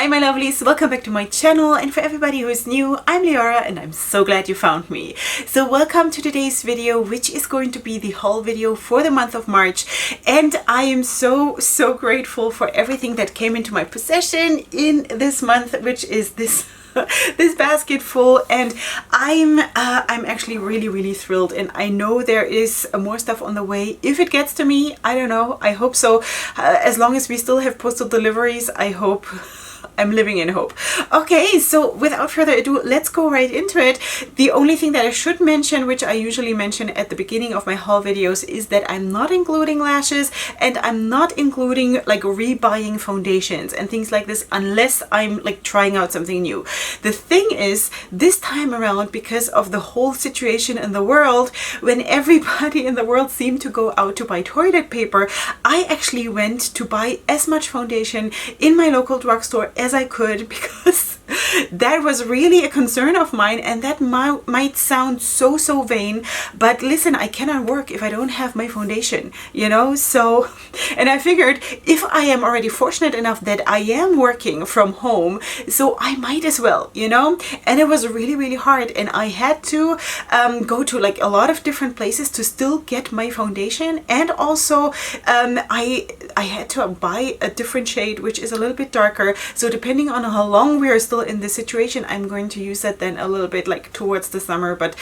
Hi my lovelies, welcome back to my channel, and for everybody who is new, I'm Leorah and I'm so glad you found me. So welcome to today's video, which is going to be the haul video for the month of March, and I am so grateful for everything that came into my possession in this month, which is this this basket full, and I'm actually really thrilled, and I know there is more stuff on the way. If it gets to me, I don't know, I hope so. As long as we still have postal deliveries, I hope. I'm living in hope. Okay, so without further ado, let's go right into it. The only thing that I should mention, which I usually mention at the beginning of my haul videos, is that I'm not including lashes and I'm not including like rebuying foundations and things like this unless I'm like trying out something new. The thing is, this time around, because of the whole situation in the world, when everybody in the world seemed to go out to buy toilet paper, I actually went to buy as much foundation in my local drugstore as I could, because that was really a concern of mine, and that might sound so vain, but listen, I cannot work if I don't have my foundation, you know. So, and I figured if I am already fortunate enough that I am working from home, so I might as well, you know. And it was really hard, and I had to go to like a lot of different places to still get my foundation, and also I had to buy a different shade which is a little bit darker, so depending on how long we are still in this situation, I'm going to use that then a little bit like towards the summer, but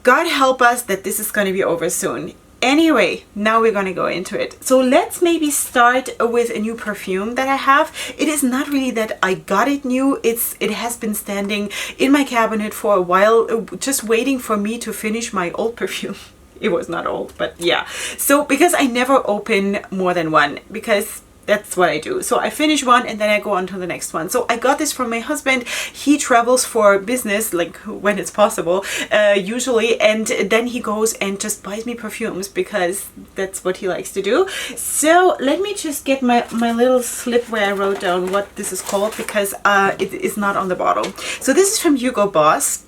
God help us that this is going to be over soon. Anyway, now we're going to go into it. So let's maybe start with a new perfume that I have. It is not really that I got it new. It has been standing in my cabinet for a while, just waiting for me to finish my old perfume. It was not old, but yeah. So because I never open more than one, because that's what I do. So I finish one and then I go on to the next one. So I got this from my husband. He travels for business, like when it's possible, usually, and then he goes and just buys me perfumes because that's what he likes to do. So let me just get my little slip where I wrote down what this is called, because it is not on the bottle. So this is from Hugo Boss,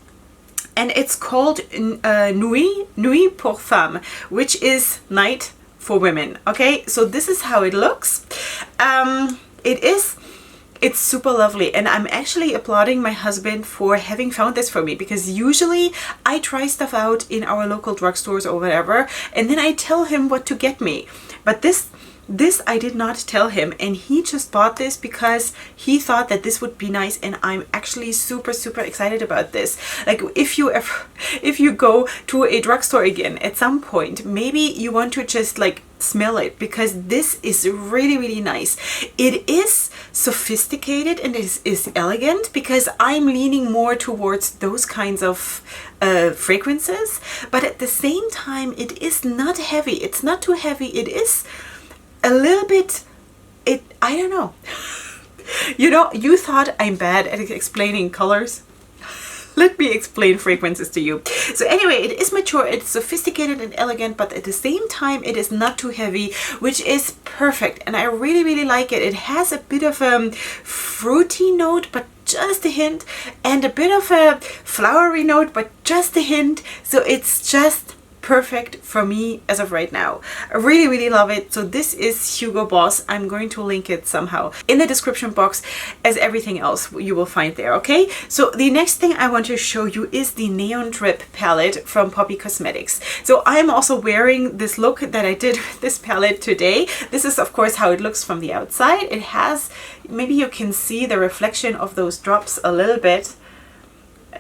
and it's called Nuit pour Femme, which is night for women. Okay, so this is how it looks. It's super lovely, and I'm actually applauding my husband for having found this for me, because usually I try stuff out in our local drugstores or whatever, and then I tell him what to get me. But this I did not tell him, and he just bought this because he thought that this would be nice, and I'm actually super excited about this. Like if you go to a drugstore again at some point, maybe you want to just like smell it, because this is really nice. It is sophisticated and is elegant, because I'm leaning more towards those kinds of fragrances, but at the same time it is not heavy. It's not too heavy. It is a little bit, I don't know. You know, you thought I'm bad at explaining colors. Let me explain fragrances to you. So anyway, it is mature, it's sophisticated and elegant, but at the same time it is not too heavy, which is perfect, and I really like it. It has a bit of a fruity note, but just a hint, and a bit of a flowery note, but just a hint. So it's just perfect for me as of right now. I really love it. So this is Hugo Boss. I'm going to link it somehow in the description box, as everything else you will find there. Okay, so the next thing I want to show you is the Neon Drip palette from Poppy Cosmetics. So I'm also wearing this look that I did with this palette today. This is of course how it looks from the outside. It has, maybe you can see the reflection of those drops a little bit.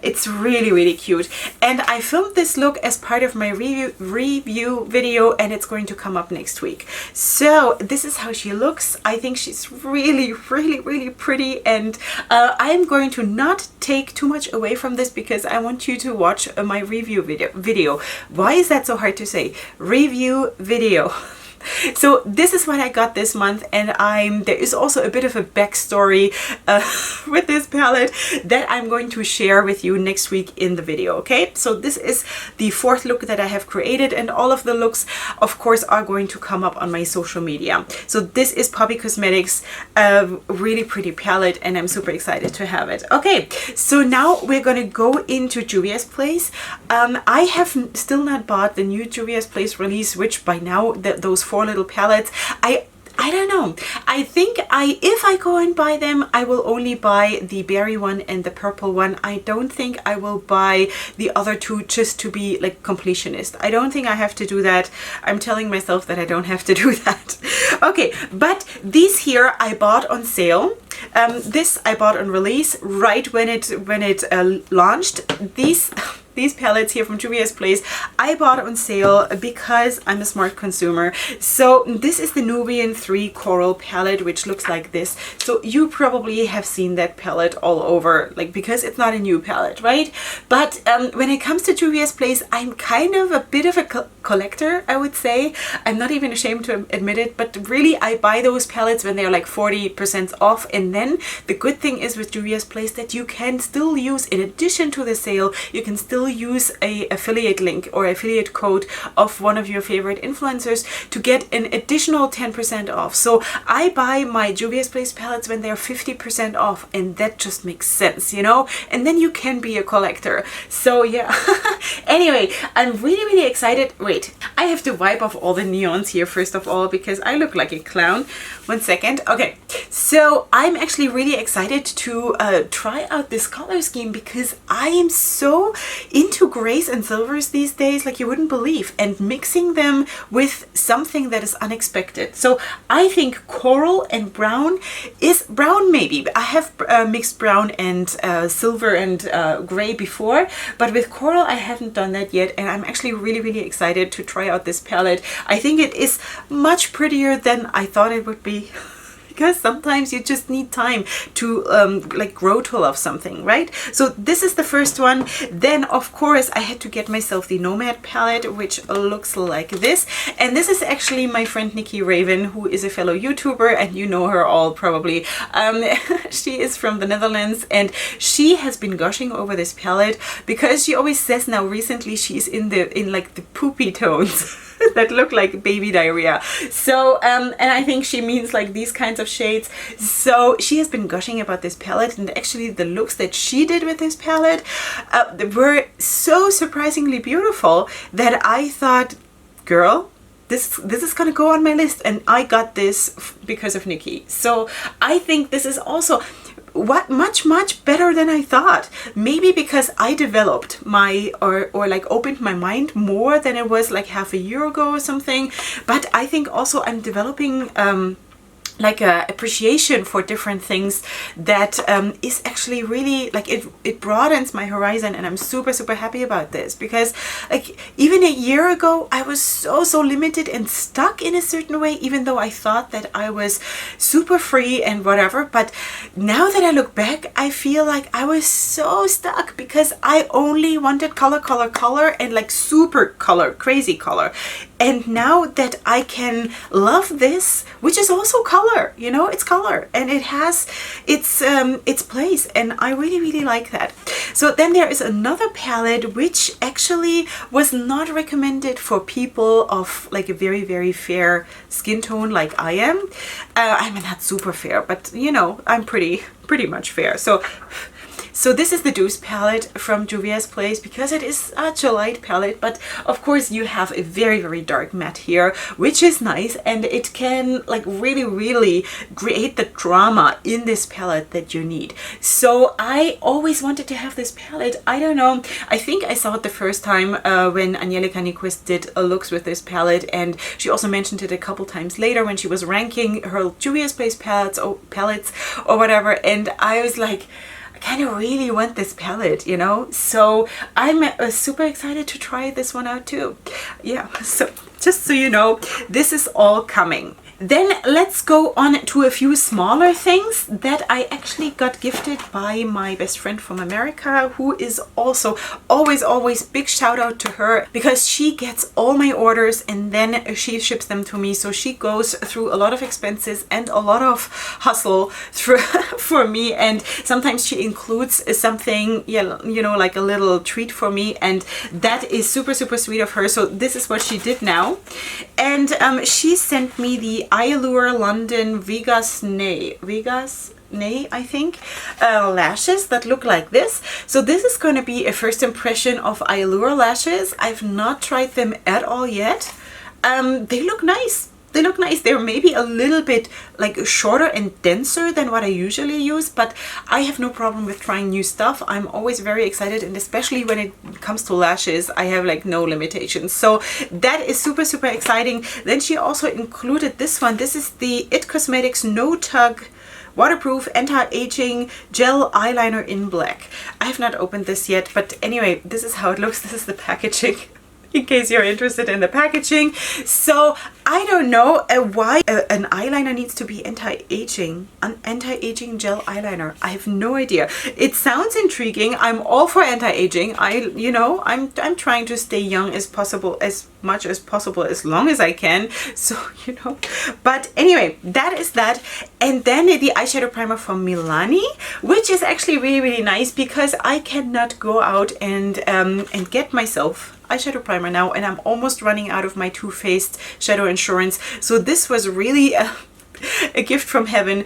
It's really cute, and I filmed this look as part of my review video, and it's going to come up next week. So this is how she looks. I think she's really pretty, and I'm going to not take too much away from this, because I want you to watch my review video. Why is that so hard to say? Review video. So this is what I got this month, and there is also a bit of a backstory with this palette that I'm going to share with you next week in the video. Okay, so this is the fourth look that I have created, and all of the looks of course are going to come up on my social media. So this is Poppy Cosmetics, a really pretty palette, and I'm super excited to have it. Okay, so now we're gonna go into Juvia's Place. I have still not bought the new Juvia's Place release, which by now those four little palettes, I don't know. I think if I go and buy them, I will only buy the berry one and the purple one. I don't think I will buy the other two just to be like completionist. I don't think I have to do that. I'm telling myself that I don't have to do that. Okay, but these here I bought on sale. This I bought on release right when it launched. These palettes here from Juvia's Place I bought on sale because I'm a smart consumer. So this is the Nubian 3 Coral palette, which looks like this. So you probably have seen that palette all over, like, because it's not a new palette, right? But when it comes to Juvia's Place, I'm kind of a bit of a collector, I would say. I'm not even ashamed to admit it, but really I buy those palettes when they're like 40% off. And then the good thing is with Juvia's Place that you can still use, in addition to the sale, you can still use a affiliate link or affiliate code of one of your favorite influencers to get an additional 10% off. So I buy my Juvia's Place palettes when they're 50% off, and that just makes sense, you know? And then you can be a collector. So yeah. Anyway, I'm really excited. Wait, I have to wipe off all the neons here first of all because I look like a clown. 1 second. Okay, so I'm actually really excited to try out this color scheme because I am so into grays and silvers these days, like you wouldn't believe, and mixing them with something that is unexpected. So I think coral and brown is brown, maybe. I have mixed brown and silver and gray before, but with coral I haven't done that yet, and I'm actually really excited to try out this palette. I think it is much prettier than I thought it would be. Because sometimes you just need time to like grow to love something, right? So this is the first one. Then of course I had to get myself the Nomad palette, which looks like this. And this is actually my friend Nikki Raven, who is a fellow YouTuber, and you know her all probably. She is from the Netherlands, and she has been gushing over this palette because she always says now recently she's in like the poopy tones. That look like baby diarrhea. So and I think she means like these kinds of shades. So she has been gushing about this palette, and actually the looks that she did with this palette were so surprisingly beautiful that I thought, girl, this is gonna go on my list. And I got this because of Nikki. So I think this is also much better than I thought. Maybe because I developed my or like opened my mind more than it was like half a year ago or something. But I think also I'm developing like a appreciation for different things that is actually really like it broadens my horizon, and I'm super happy about this because like even a year ago I was so limited and stuck in a certain way, even though I thought that I was super free and whatever. But now that I look back, I feel like I was so stuck because I only wanted color and like super color, crazy color. And now that I can love this, which is also color, you know, it's color and it has its place, and I really like that. So then there is another palette which actually was not recommended for people of like a very fair skin tone like I am. I'm not super fair, but you know, I'm pretty much fair. So this is the Douce palette from Juvia's Place because it is such a light palette, but of course you have a very dark matte here, which is nice, and it can like really create the drama in this palette that you need. So I always wanted to have this palette. I don't know, I think I saw it the first time when Angelica Nyquist did looks with this palette, and she also mentioned it a couple times later when she was ranking her Juvia's Place palettes or whatever, and I was like, kind of really want this palette, you know. So I'm super excited to try this one out too. Yeah, so just so you know, this is all coming. Then let's go on to a few smaller things that I actually got gifted by my best friend from America, who is also always big shout out to her because she gets all my orders and then she ships them to me. So she goes through a lot of expenses and a lot of hustle for me, and sometimes she includes something, yeah, you know, like a little treat for me, and that is super sweet of her. So this is what she did now, and she sent me the Eyeliner London Vegas Nay, I think, lashes that look like this. So this is going to be a first impression of Eyeliner lashes. I've not tried them at all yet. They look nice. they look nice. They're maybe a little bit like shorter and denser than what I usually use, but I have no problem with trying new stuff. I'm always very excited, and especially when it comes to lashes, I have like no limitations. So that is super, super exciting. Then she also included this one. This is the It Cosmetics No-Tug waterproof anti-aging gel eyeliner in black. I have not opened this yet, but anyway, this is how it looks. This is the packaging, in case you're interested in the packaging. So I don't know why an eyeliner needs to be anti-aging, an anti-aging gel eyeliner. I have no idea. It sounds intriguing. I'm all for anti-aging. You know, I'm trying to stay young as possible, as much as possible, as long as I can. So, you know, but anyway, that is that. And then the eyeshadow primer from Milani, which is actually really, really nice because I cannot go out and get myself eyeshadow primer now, and I'm almost running out of my Too Faced Shadow Insurance. So this was really a gift from heaven,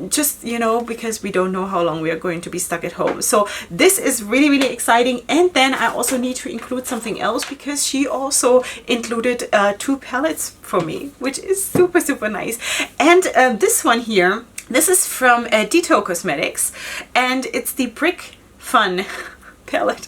just, you know, because we don't know how long we are going to be stuck at home. So this is really, really exciting. And then I also need to include something else, because she also included 2 palettes for me, which is super, super nice. And this one here, this is from Ditto Cosmetics, and it's the Brick Fun palette.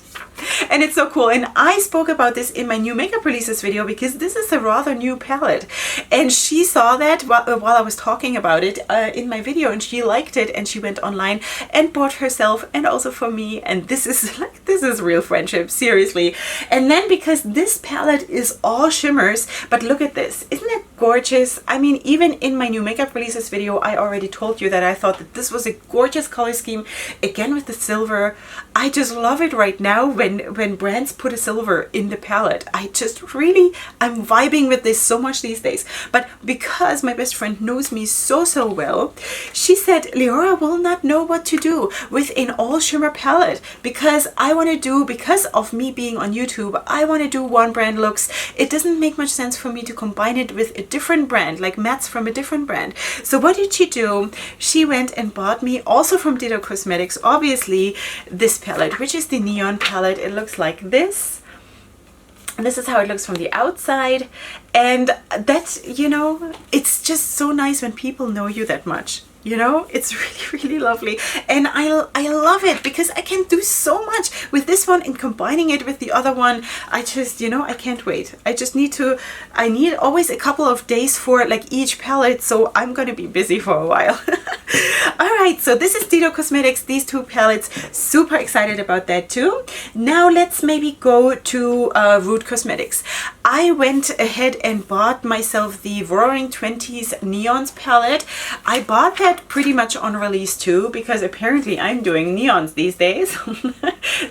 And it's so cool. And I spoke about this in my new makeup releases video, because this is a rather new palette. And she saw that while I was talking about it in my video, and she liked it, and she went online and bought herself and also for me. And this is like, this is real friendship, seriously. And then because this palette is all shimmers, but look at this. Isn't it gorgeous? I mean, even in my new makeup releases video, I already told you that I thought that this was a gorgeous color scheme. Again, with the silver, I just love it right now when brands put a silver in the palette. I just really, I'm vibing with this so much these days. But because my best friend knows me so well, she said Leorah will not know what to do with an all shimmer palette, because I want to do, because of me being on YouTube, I want to do one brand looks. It doesn't make much sense for me to combine it with a different brand, like mattes from a different brand. So what did she do? She went and bought me, also from Ditto Cosmetics, obviously, this palette, which is the neon palette. It looks like this. And this is how it looks from the outside. And that, you know, it's just so nice when people know you that much. You know, it's really, really lovely. And I love it because I can do so much with this one, and combining it with the other one. I just, you know, I can't wait. I just need to, I need always a couple of days for like each palette. So I'm going to be busy for a while. All right, so this is Ditto Cosmetics, these 2 palettes. Super excited about that too. Now let's maybe go to Ruth Cosmetics. I went ahead and bought myself the Roaring 20s Neons palette. I bought that pretty much on release too, because apparently I'm doing neons these days.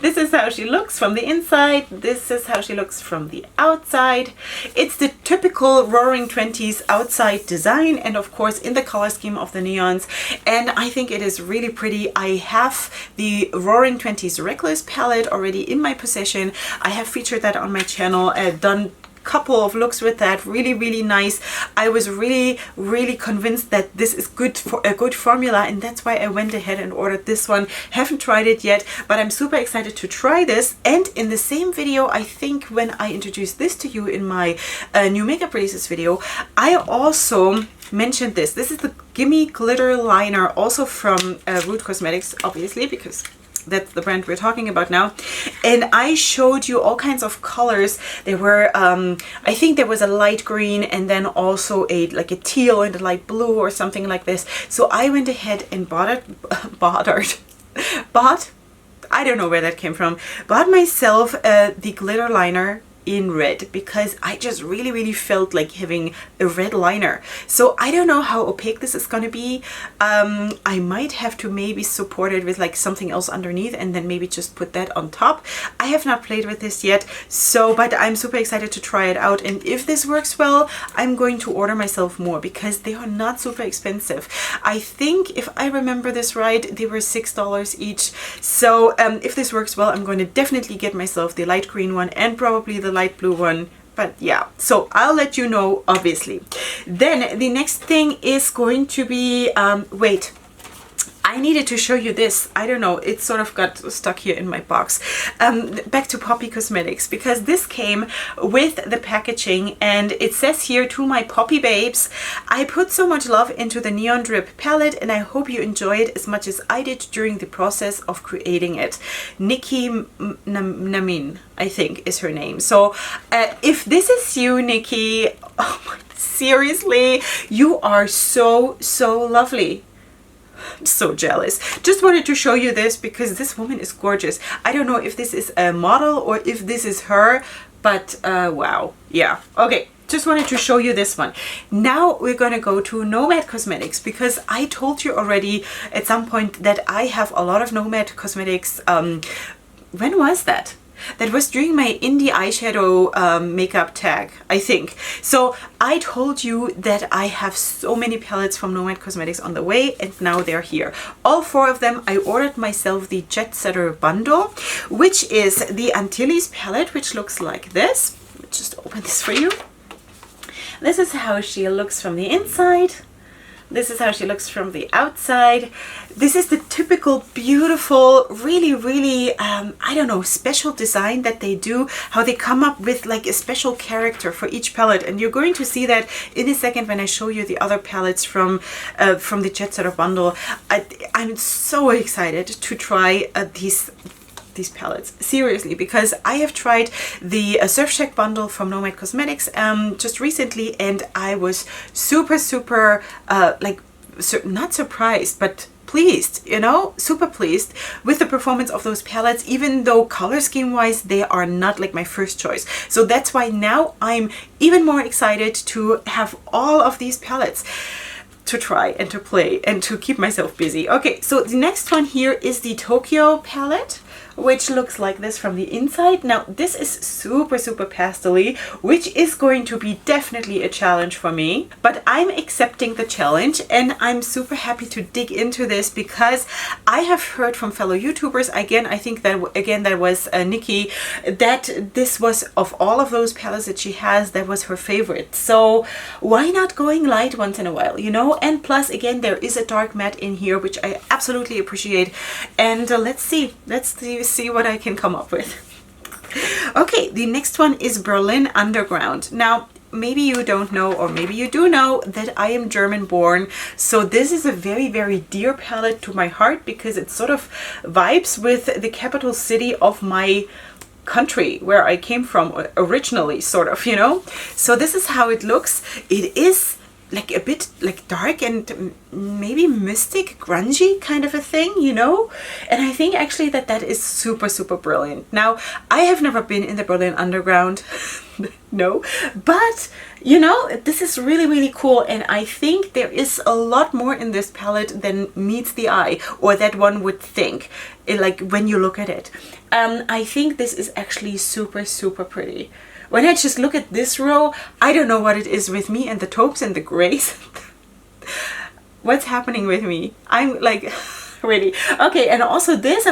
This is how she looks from the inside. This is how she looks from the outside. It's the typical Roaring 20s outside design, and of course in the color scheme of the neons. And I think it is really pretty. I have the Roaring 20s Reckless palette already in my possession. I have featured that on my channel. I've done couple of looks with that, really, really nice. I was really, really convinced that this is good for a good formula, and that's why I went ahead and ordered this one. Haven't tried it yet, but I'm super excited to try this. And in the same video, I think when I introduced this to you in my new makeup releases video, I also mentioned this. This is the Gimme glitter liner, also from Ruth Cosmetics, obviously, because that's the brand we're talking about now. And I showed you all kinds of colors. There were I think there was a light green, and then also a like a teal and a light blue or something like this. So I went ahead and bought I don't know where that came from, bought myself the glitter liner in red, because I just really, really felt like having a red liner. So I don't know how opaque this is going to be. I might have to maybe support it with like something else underneath, and then maybe just put that on top. I have not played with this yet, so but I'm super excited to try it out. And if this works well, I'm going to order myself more, because they are not super expensive. I think if I remember this right, they were $6 each. So if this works well, I'm going to definitely get myself the light green one and probably the light blue one. But yeah, so I'll let you know, obviously. Then the next thing is going to be wait, I needed to show you this. I don't know, it sort of got stuck here in my box. Back to Poppy Cosmetics, because this came with the packaging, and it says here, to my Poppy babes, I put so much love into the Neon Drip palette, and I hope you enjoy it as much as I did during the process of creating it. Nikki Namin, I think, is her name. So if this is you, Nikki, oh my, seriously, you are so lovely. I'm so jealous. Just wanted to show you this because this woman is gorgeous. I don't know if this is a model or if this is her, but wow. Yeah, okay. Just wanted to show you this one. Now we're gonna go to Nomad Cosmetics, because I told you already at some point that I have a lot of Nomad Cosmetics. When was that? That was during my indie eyeshadow makeup tag, I think. So I told you that I have so many palettes from Nomad Cosmetics on the way, and now they're here. All 4 of them. I ordered myself the Jet Setter bundle, which is the Antilles palette, which looks like this. Let me just open this for you. This is how she looks from the inside. This is how she looks from the outside. This is the typical beautiful, really, I don't know, special design that they do, how they come up with like a special character for each palette. And you're going to see that in a second when I show you the other palettes from the Jet Setter bundle. I'm so excited to try these palettes, seriously, because I have tried the Surfshark bundle from Nomad Cosmetics just recently, and I was super like not surprised, but pleased, you know, super pleased with the performance of those palettes, even though color scheme wise they are not like my first choice. So that's why now I'm even more excited to have all of these palettes to try and to play and to keep myself busy. Okay, so the next one here is the Tokyo palette, which looks like this from the inside. Now this is super pastel-y, which is going to be definitely a challenge for me, but I'm accepting the challenge, and I'm super happy to dig into this because I have heard from fellow YouTubers, again, I think that again that was Nikki, that this was, of all of those palettes that she has, that was her favorite. So why not going light once in a while, you know? And plus, again, there is a dark matte in here, which I absolutely appreciate. And let's see what I can come up with. Okay, the next one is Berlin Underground. Now, maybe you don't know, or maybe you do know, that I am German born. So this is a very dear palette to my heart, because it sort of vibes with the capital city of my country where I came from originally, sort of, you know. So this is how it looks. It is like a bit like dark and maybe mystic, grungy kind of a thing, you know? And I think actually that is super brilliant. Now, I have never been in the Berlin Underground, no, but you know, this is really cool, and I think there is a lot more in this palette than meets the eye, or that one would think, like when you look at it. I think this is actually super pretty. When I just look at this row, I don't know what it is with me and the taupes and the grays. What's happening with me? I'm like, really. Okay, and also this,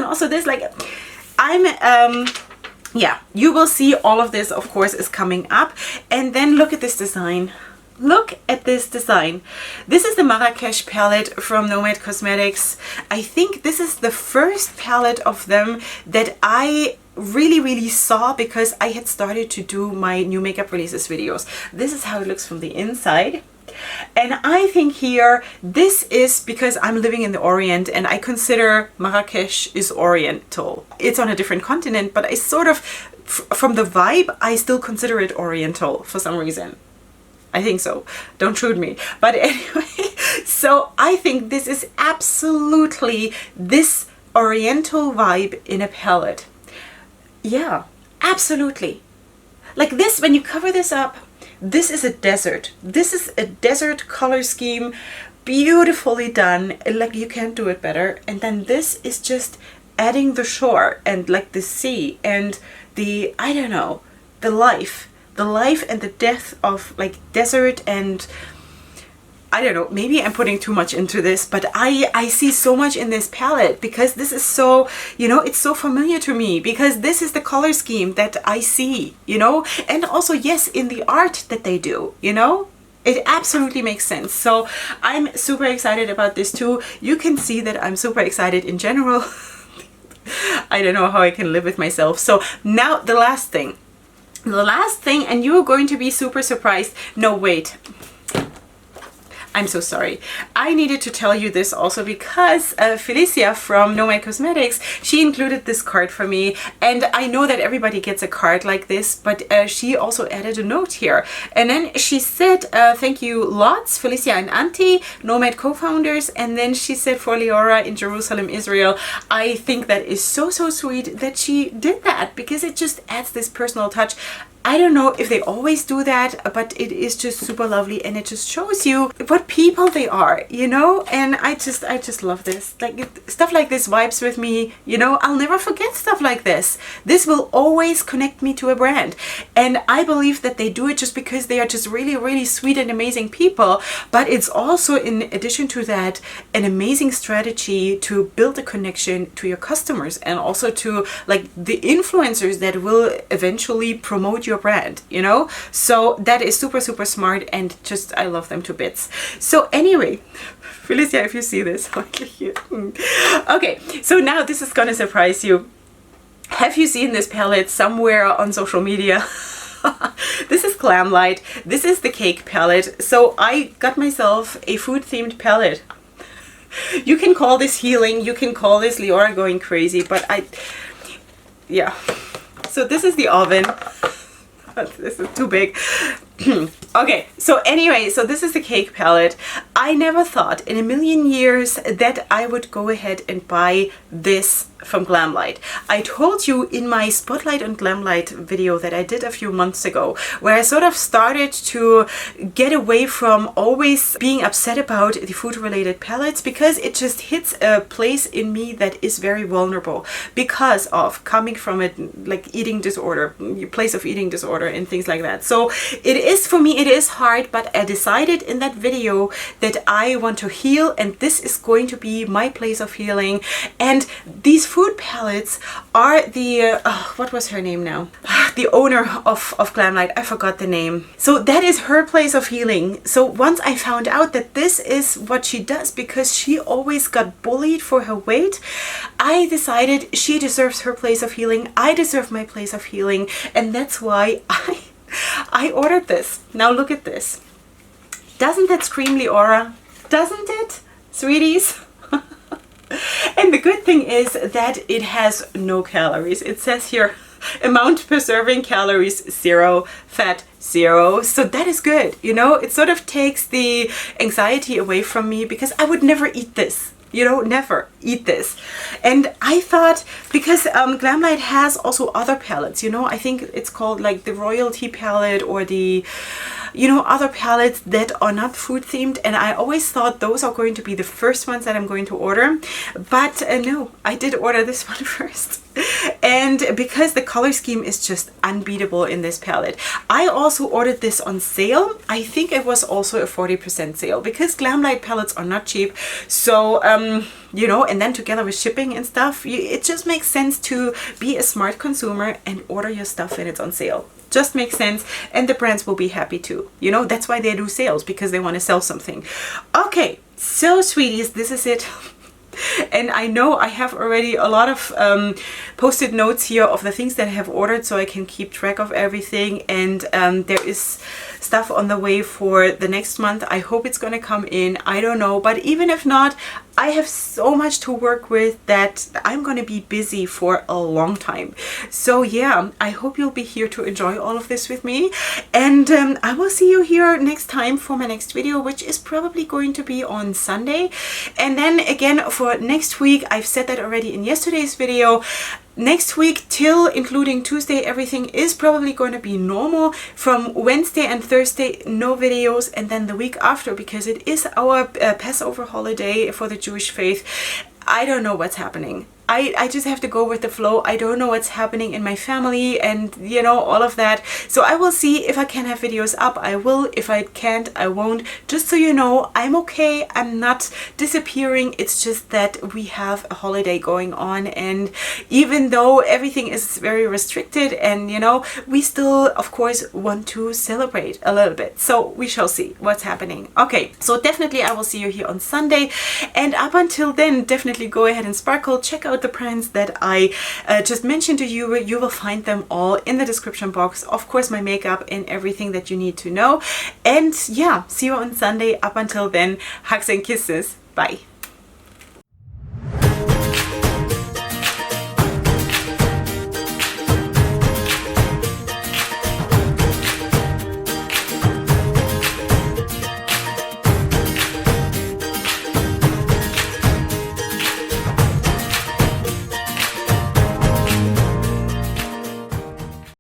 like, I'm, yeah, you will see all of this, of course, is coming up. And then look at this design. Look at this design. This is the Marrakesh palette from Nomad Cosmetics. I think this is the first palette of them that I really saw, because I had started to do my new makeup releases videos. This is how it looks from the inside. And I think here, this is because I'm living in the Orient, and I consider Marrakesh is Oriental. It's on a different continent, but I sort of, from the vibe, I still consider it Oriental for some reason. I think so. Don't shoot me. But anyway, so I think this is absolutely this Oriental vibe in a palette. Yeah, absolutely. Like this, when you cover this up, this is a desert. This is a desert color scheme, beautifully done. Like, you can't do it better. And then this is just adding the shore and like the sea and the, I don't know, the life and the death of like desert. And I don't know, maybe I'm putting too much into this, but I see so much in this palette, because this is so, you know, it's so familiar to me, because this is the color scheme that I see, you know, and also, yes, in the art that they do, you know. It absolutely makes sense. So I'm super excited about this too. You can see that I'm super excited in general. I don't know how I can live with myself. So now the last thing, and you're going to be super surprised. No, wait. I'm so sorry. I needed to tell you this also because Felicia from Nomad Cosmetics, she included this card for me, and I know that everybody gets a card like this, but she also added a note here. And then she said, thank you lots, Felicia and Auntie, Nomad co-founders. And then she said, for Leorah in Jerusalem, Israel. I think that is so, so sweet that she did that, because it just adds this personal touch. I don't know if they always do that, but it is just super lovely, and it just shows you what people they are, you know. And I just love this. Like, stuff like this vibes with me, you know. I'll never forget stuff like this. This will always connect me to a brand, and I believe that they do it just because they are just really, really sweet and amazing people. But it's also, in addition to that, an amazing strategy to build a connection to your customers, and also to like the influencers that will eventually promote your brand, you know. So that is super, super smart, and just I love them to bits. So anyway, Felicia, if you see this, okay, so now this is gonna surprise you. Have you seen this palette somewhere on social media? This is Glamlite. This is the cake palette. So I got myself a food themed palette. You can call this healing, you can call this Leorah going crazy, but yeah. So this is the oven. This is too big. Okay, so anyway, so this is the cake palette. I never thought in a million years that I would go ahead and buy this from Glamlite. I told you in my Spotlight on Glamlite video that I did a few months ago, where I sort of started to get away from always being upset about the food related palettes, because it just hits a place in me that is very vulnerable because of coming from a like eating disorder, place of eating disorder and things like that. So it is, for me, it is hard, but I decided in that video that I want to heal, and this is going to be my place of healing. And these food palettes are the what was her name now? The owner of Glamlite, I forgot the name. So that is her place of healing. So once I found out that this is what she does, because she always got bullied for her weight, I decided she deserves her place of healing. I deserve my place of healing, and that's why I ordered this. Now look at this. Doesn't that scream Leorah? Doesn't it, sweeties? And the good thing is that it has no calories. It says here, amount per serving calories 0, fat 0. So that is good, you know. It sort of takes the anxiety away from me, because I would never eat this. You know, never eat this. And I thought, because Glamlite has also other palettes, you know, I think it's called like the royalty palette, or the, you know, other palettes that are not food themed, and I always thought those are going to be the first ones that I'm going to order. But no, I did order this one first. And because the color scheme is just unbeatable in this palette. I also ordered this on sale. I think it was also a 40% sale, because Glamlite palettes are not cheap. So you know, and then together with shipping and stuff, it just makes sense to be a smart consumer and order your stuff when it's on sale. Just makes sense, and the brands will be happy too. You know, that's why they do sales, because they want to sell something. Okay, so sweeties, this is it. And I know I have already a lot of post-it notes here of the things that I have ordered, so I can keep track of everything. And there is stuff on the way for the next month. I hope it's gonna come in. I don't know, but even if not, I have so much to work with that I'm gonna be busy for a long time. So yeah, I hope you'll be here to enjoy all of this with me, and I will see you here next time for my next video, which is probably going to be on Sunday. And then again for next week, I've said that already in yesterday's video, next week till including Tuesday, everything is probably going to be normal. From Wednesday and Thursday, no videos, and then the week after, because it is our Passover holiday for the Jewish faith, I don't know what's happening. I just have to go with the flow. I don't know what's happening in my family and, you know, all of that. So I will see if I can have videos up. I will. If I can't, I won't. Just so you know, I'm okay. I'm not disappearing. It's just that we have a holiday going on, and even though everything is very restricted, and, you know, we still of course want to celebrate a little bit. So we shall see what's happening. Okay, so definitely I will see you here on Sunday, and up until then, definitely go ahead and sparkle. Check out the brands that I just mentioned to you. You will find them all in the description box. Of course, my makeup and everything that you need to know. And yeah, see you on Sunday. Up until then, hugs and kisses. Bye.